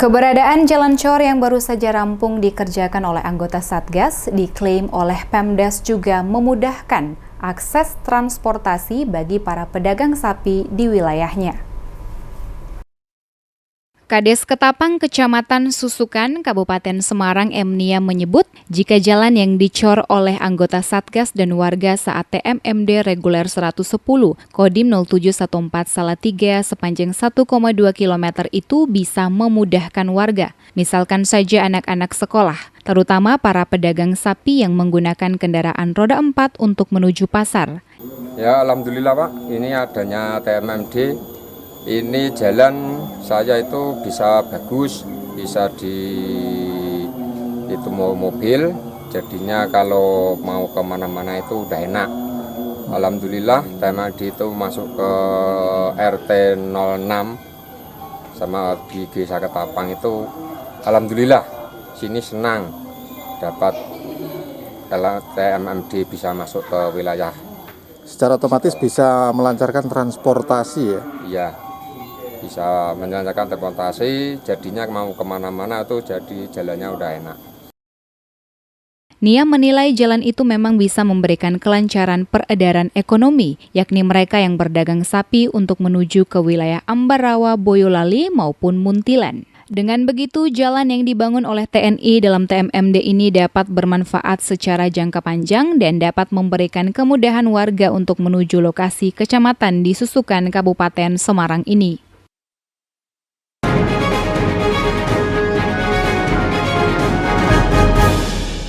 Keberadaan jalan cor yang baru saja rampung dikerjakan oleh anggota Satgas diklaim oleh Pemdas juga memudahkan akses transportasi bagi para pedagang sapi di wilayahnya. Kades Ketapang Kecamatan Susukan, Kabupaten Semarang Nia menyebut jika jalan yang dicor oleh anggota Satgas dan warga saat TMMD reguler 110 Kodim 0714 Salatiga sepanjang 1,2 km itu bisa memudahkan warga. Misalkan saja anak-anak sekolah, terutama para pedagang sapi yang menggunakan kendaraan roda 4 untuk menuju pasar. Ya, alhamdulillah Pak, ini adanya TMMD. Ini jalan saya itu bisa bagus, bisa itu mau mobil, jadinya kalau mau kemana-mana itu udah enak. Alhamdulillah TMMD itu masuk ke RT 06 sama di Desa Ketapang itu, alhamdulillah sini senang dapat kalau TMMD bisa masuk ke wilayah. Secara otomatis bisa melancarkan transportasi ya? Iya. Bisa melancarkan transportasi, jadinya mau kemana-mana tuh jadi jalannya udah enak. Nia menilai jalan itu memang bisa memberikan kelancaran peredaran ekonomi, yakni mereka yang berdagang sapi untuk menuju ke wilayah Ambarawa, Boyolali maupun Muntilan. Dengan begitu, jalan yang dibangun oleh TNI dalam TMMD ini dapat bermanfaat secara jangka panjang dan dapat memberikan kemudahan warga untuk menuju lokasi kecamatan di Susukan, Kabupaten Semarang ini.